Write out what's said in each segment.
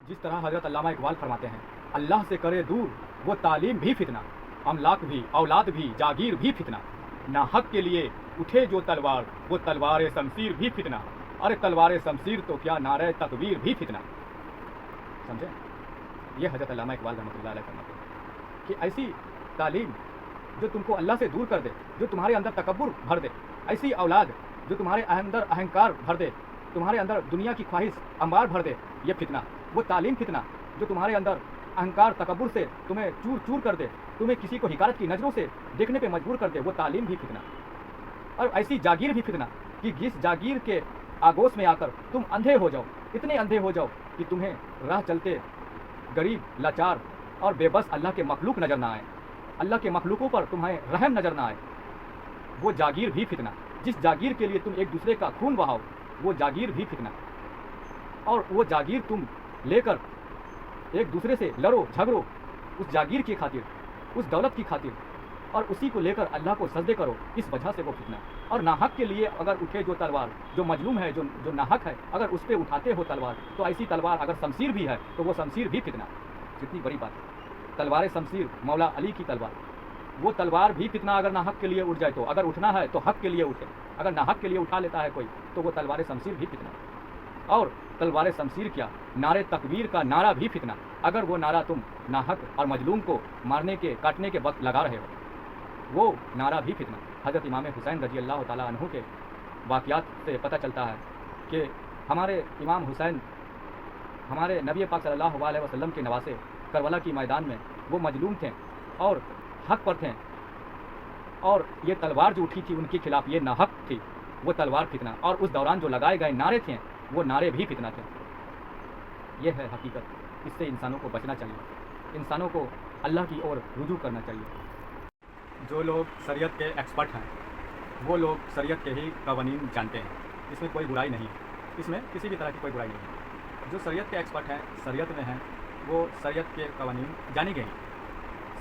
जिस तरह हज़रत अल्लामा इकबाल फरमाते हैं, अल्लाह से करे दूर वो तालीम भी फितना, अमलाक भी, औलाद भी, जागीर भी फितना, ना हक के लिए उठे जो तलवार, वो तलवार शमशीर भी फितना, अरे तलवार शमशीर तो क्या नारे तकबीर भी फितना। समझे? ये हज़रत अल्लामा इकबाल रहमतुल्लाह अलैह फरमाते हैं कि ऐसी तालीम जो तुमको अल्लाह से दूर कर दे, जो तुम्हारे अंदर तकब्बुर भर दे, ऐसी औलाद जो तुम्हारे अंदर अहंकार भर दे, तुम्हारे अंदर दुनिया की ख्वाहिश अंबार भर दे, ये फितना। वो तालीम फितना जो तुम्हारे अंदर अहंकार तकब्बुर से तुम्हें चूर चूर कर दे, तुम्हें किसी को हिकारत की नज़रों से देखने पे मजबूर कर दे, वो तालीम भी फितना। और ऐसी जागीर भी फितना कि जिस जागीर के आगोश में आकर तुम अंधे हो जाओ, इतने अंधे हो जाओ कि तुम्हें राह चलते गरीब, लाचार और बेबस अल्लाह के मखलूक नज़र ना आए, अल्लाह के मखलूकों पर तुम्हें रहम नज़र ना आए, वो जागीर भी फितना। जिस जागीर के लिए तुम एक दूसरे का खून बहाओ, वो जागीर भी फितना। और वो जागीर तुम लेकर एक दूसरे से लड़ो झगड़ो उस जागीर की खातिर, उस दौलत की खातिर, और उसी को लेकर अल्लाह को सजदे करो, इस वजह से वो फितना। और नाहक के लिए अगर उठे जो तलवार, जो मजलूम है, जो नाहक है, अगर उस पर उठाते हो तलवार, तो ऐसी तलवार अगर शमशीर भी है तो वो शमशीर भी फितना। कितनी बड़ी बात है। तलवार शमशीर मौला अली की तलवार, वो तलवार भी फितना अगर नाहक के लिए उठ जाए तो, अगर उठना है तो हक के लिए उठे, अगर नाहक के लिए उठा लेता है कोई तो वो तलवार शमशीर भी फितना। और तलवार शमशीर क्या, नारे तकबीर का नारा भी फितना। अगर वो नारा तुम नाहक और मजलूम को मारने के काटने के वक्त लगा रहे हो, वो नारा भी फितना। हज़रत इमाम हुसैन रजी अल्लाह ताला अन्हु के वाक़यात से पता चलता है कि हमारे इमाम हुसैन हमारे नबी पाक सल्लल्लाहु अलैहि वसल्लम के नवासे करबला की मैदान में वो मजलूम थे और हक पर थे, और ये तलवार जो उठी थी उनके खिलाफ ये नाहक थी, वो तलवार फितना। और उस दौरान जो लगाए गए नारे थे वो नारे भी फितना थे। ये है हकीकत। इससे इंसानों को बचना चाहिए, इंसानों को अल्लाह की ओर रुजू करना चाहिए। जो लोग शरीयत के एक्सपर्ट हैं वो लोग शरीयत के ही कवानीन जानते हैं, इसमें कोई बुराई नहीं है, इसमें किसी भी तरह की कोई बुराई नहीं है। जो शरीयत के एक्सपर्ट हैं, शरीयत में हैं, वो शरीयत के कवानीन जानेंगे,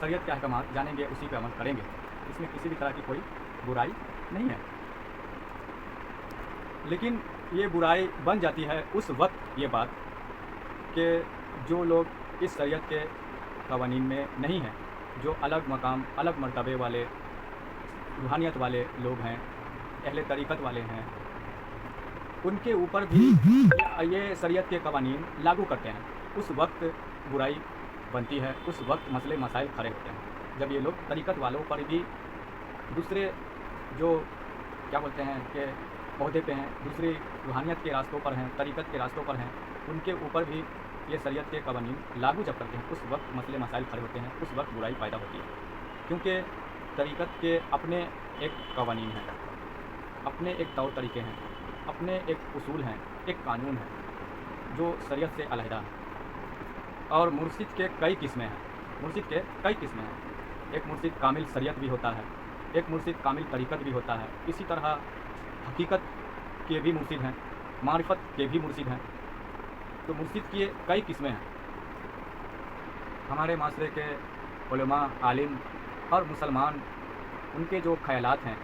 शरीयत के अहकामात जानेंगे, उसी पे अमल करेंगे, इसमें किसी भी तरह की कोई बुराई नहीं है। लेकिन ये बुराई बन जाती है उस वक्त ये बात कि जो लोग इस शरीयत के कवानीन में नहीं हैं, जो अलग मकाम अलग मर्तबे वाले रूहानियत वाले लोग हैं, अहले तरीक़त वाले हैं, उनके ऊपर भी ये शरीयत के कवानीन लागू करते हैं। उस वक्त बुराई बनती है, उस वक्त मसले मसाइल खड़े होते हैं। जब ये लोग तरीक़त वालों पर भी, दूसरे जो क्या बोलते हैं कि ओहदे पे हैं, दूसरी रूहानियत के रास्तों पर हैं, तरीक़त के रास्तों पर हैं, उनके ऊपर भी ये शरीयत के कवानीन लागू जब करते हैं, उस वक्त मसले मसाइल खड़े होते हैं, उस वक्त बुराई पैदा होती है। क्योंकि तरीक़त के अपने एक कवानीन हैं, अपने एक तौर तरीक़े हैं, अपने एक उसूल हैं, एक कानून है जो शरीयत से अलहदा है। और मुर्शिद के कई किस्में हैं, मुर्शिद के कई किस्में हैं। एक मुर्शिद कामिल शरीयत भी होता है, एक मुर्शिद कामिल तरीक़त भी होता है। इसी तरह हकीकत के भी मुर्शिद हैं, मारिफत के भी मुर्शिद हैं। तो मुर्शिद की कई किस्में हैं। हमारे माशरे के उलमा, आलिम और मुसलमान, उनके जो ख्यालात हैं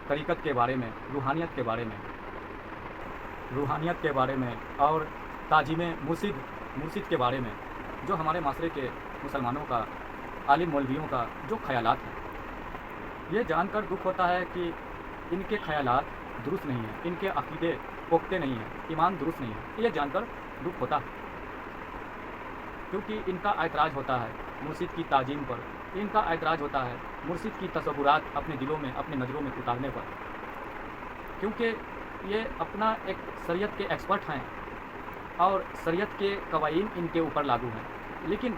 तरीक़त के बारे में, रूहानियत के बारे में, रूहानियत के बारे में और ताजीम मुर्शिद के बारे में, जो हमारे माशरे के मुसलमानों का, आलिम मौलवियों का जो ख्यालात हैं, ये जानकर दुख होता है कि इनके ख्यालात दुरुस्त नहीं हैं, इनके अक़ीदे पुख्ते नहीं हैं, ईमान दुरुस्त नहीं है। ये जानकर दुख होता है, क्योंकि इनका ऐतराज़ होता है मुर्शिद की ताजीम पर, इनका ऐतराज़ होता है मुर्शिद की तसव्वुरात अपने दिलों में, अपने नज़रों में उतारने पर। क्योंकि ये अपना एक शरीयत के एक्सपर्ट हैं और शरीयत के कवानीन इनके ऊपर लागू हैं, लेकिन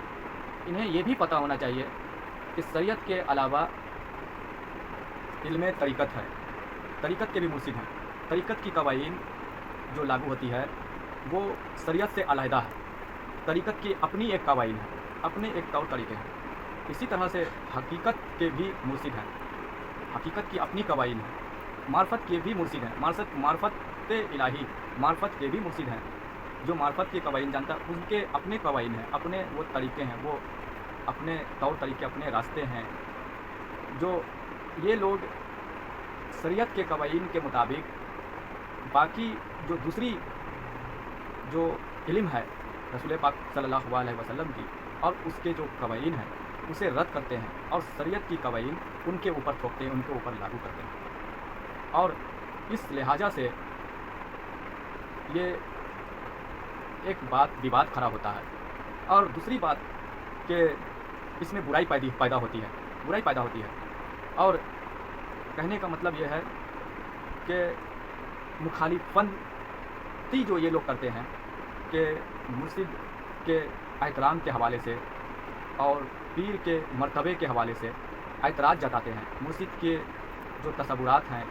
इन्हें ये भी पता होना चाहिए कि शरीयत के अलावा इल्म तरीक़त है, तरीक़त के भी मुर्शिद हैं। तरीक़त की कवानीन जो लागू होती है वो शरीयत से अलहदा है, तरीक़त की अपनी एक कवानीन है, अपने एक तौर तरीक़े हैं। इसी तरह से हकीकत के भी मुर्शिद हैं, हकीकत की अपनी कवानीन है। मार्फत के भी मुर्शिद हैं, मार्फत इलाही, मार्फत के भी मुर्शिद हैं। जो मार्फत की कवानीन जानता है उनके अपने कवानीन हैं, अपने वो तरीक़े हैं, वो अपने तौर तरीक़े, अपने रास्ते हैं। जो ये लोग शरीयत के कवानीन के मुताबिक बाकी जो दूसरी जो इल्म है रसूल पाक सल्लल्लाहु अलैहि वसल्लम की और उसके जो कवानीन हैं उसे रद्द करते हैं और शरीयत की कवानीन उनके ऊपर थोपते हैं, उनके ऊपर लागू करते हैं। और इस लिहाजा से ये एक विवाद खड़ा होता है। और दूसरी बात कि इसमें बुराई पैदा होती है। और कहने का मतलब ये है कि मुखालिफती जो ये लोग करते हैं कि मुर्शिद के एहतराम के हवाले से और पीर के मर्तबे के हवाले से एतराज़ जताते हैं। मुर्शिद के जो तसव्वुरात हैं,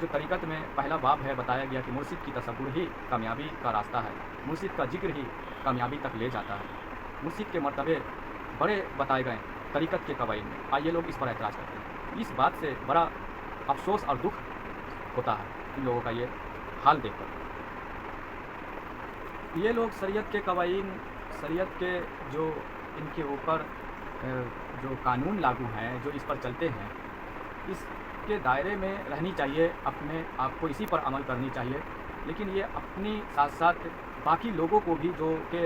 जो तरीक़त में पहला बाब है बताया गया कि मुर्शिद की तसव्वुर ही कामयाबी का रास्ता है, मुर्शिद का जिक्र ही कामयाबी तक ले जाता है। मुर्शिद के मर्तबे बड़े बताए गए तरीक़त के कवानीन में, आइए लोग इस पर एतराज़ करते हैं। इस बात से बड़ा अफसोस और दुख होता है इन लोगों का ये हाल देखकर। ये लोग शरीयत के कवानीन, शरीयत के जो इनके ऊपर जो कानून लागू हैं, जो इस पर चलते हैं, इसके दायरे में रहनी चाहिए, अपने आप को इसी पर अमल करनी चाहिए। लेकिन ये अपनी साथ साथ बाकी लोगों को भी जो कि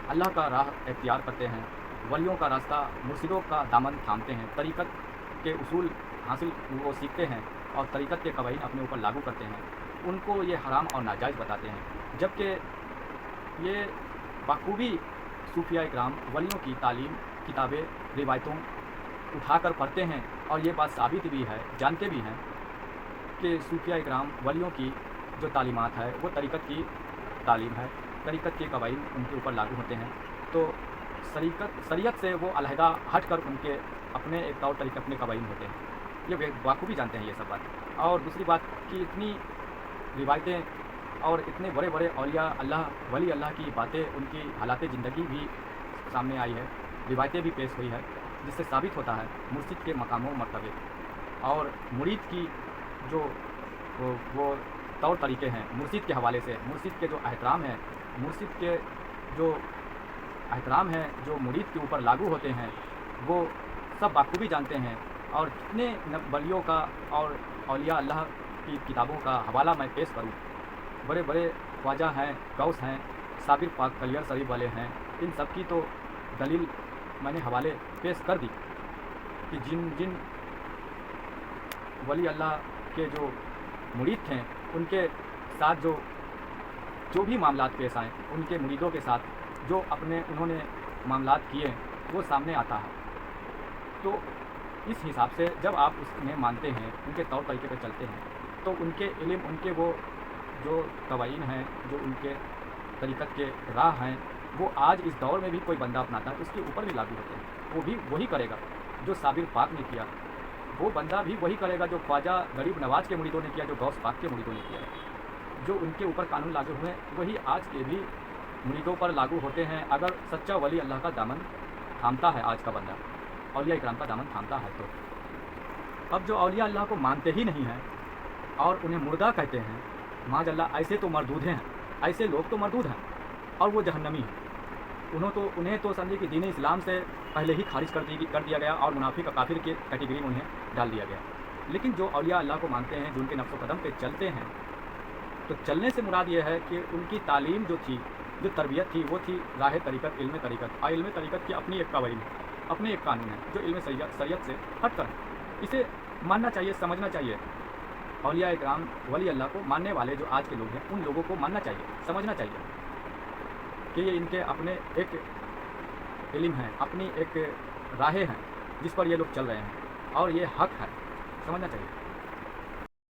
अल्लाह का राह इख्तियार करते हैं, वलियों का रास्ता, मुर्शिदों का दामन थामते हैं, तरीक़त के उसूल हासिल वो सीखते हैं और तरीक़त के कवानीन अपने ऊपर लागू करते हैं, उनको ये हराम और नाजायज़ बताते हैं। जबकि ये बखूबी सूफिया इकराम वलियों की तालीम, किताबें, रिवायतों उठाकर पढ़ते हैं और ये बात साबित भी है, जानते भी हैं कि सूफिया इकराम वलियों की जो तालीमात है वो तरीक़त की तालीम है, तरीक़त के कवानीन उनके ऊपर लागू होते हैं। तो शरीयत से वो अलहदा हट कर उनके अपने एक तौर तरीक़े, अपने कवानीन होते हैं। ये बखूबी जानते हैं ये सब बात। और दूसरी बात कि इतनी रिवायतें और इतने बड़े बड़े औलिया अल्लाह, वली अल्लाह की बातें, उनकी हालात ज़िंदगी भी सामने आई है, रिवायतें भी पेश हुई है, जिससे साबित होता है मुर्शिद के मकामों मर्तबे और मुरीद की जो वो तौर तरीक़े हैं मुर्शिद के हवाले से, मुर्शिद के जो एहतराम है, मुर्शिद के जो एहतराम है जो मुरीद के ऊपर लागू होते हैं, वो सब बखूबी जानते हैं। और जितने वलियों का और औलिया अल्लाह की किताबों का हवाला मैं पेश करूँ, बड़े बड़े ख्वाजा हैं, गौस हैं, साबिर पाक कलियर शरीफ वाले हैं, इन सब की तो दलील मैंने हवाले पेश कर दी कि जिन जिन वली अल्लाह के जो मुरीद थे उनके साथ जो भी मामलात पेश आए, उनके मुरीदों के साथ जो उन्होंने मामलात किए वो सामने आता है। तो इस हिसाब से जब आप उसमें मानते हैं, उनके तौर तरीके पर चलते हैं, तो उनके इल्म, उनके वो जो कवानीन हैं, जो उनके तरीक़त के राह हैं, वो आज इस दौर में भी कोई बंदा अपनाता है उसके ऊपर भी लागू होते हैं। वो भी वही करेगा जो साबिर पाक ने किया, वो बंदा भी वही करेगा जो ख्वाजा गरीब नवाज के मुरीदों ने किया, जो गौस पाक के मुरीदों ने किया। जो उनके ऊपर कानून लागू हुए वही आज के भी मुरीदों पर लागू होते हैं, अगर सच्चा वली अल्लाह का दामन थामता है आज का बंदा, औलिया इकराम का दामन थामता है। तो अब जो औलिया अल्लाह को मानते ही नहीं हैं और उन्हें मुर्दा कहते हैं, माज़अल्लाह, ऐसे तो मरदूद हैं, ऐसे लोग तो मरदूद हैं और वो जहन्नमी हैं। उन्हें तो समझे कि दीन इस्लाम से पहले ही खारिज कर दिया गया और मुनाफिक काफिर की कैटेगरी में उन्हें डाल दिया गया। लेकिन जो औलिया अल्लाह को मानते हैं, जो उनके नफ्स कदम पे चलते हैं, तो चलने से मुराद ये है कि उनकी तालीम जो थी, जो तरबियत थी, वो थी राह तरीक़त, इल्म तरीक़त। और इल्म तरीक़त की अपनी एक कवानीन है, अपने एक कानून है जो इल्म शरीयत से हट कर है। इसे मानना चाहिए, समझना चाहिए। औलिया इकराम, वली अल्लाह को मानने वाले जो आज के लोग हैं, उन लोगों को मानना चाहिए, समझना चाहिए कि ये इनके अपने एक इल्म है, अपनी एक राहें हैं जिस पर ये लोग चल रहे हैं और ये हक़ है, समझना चाहिए।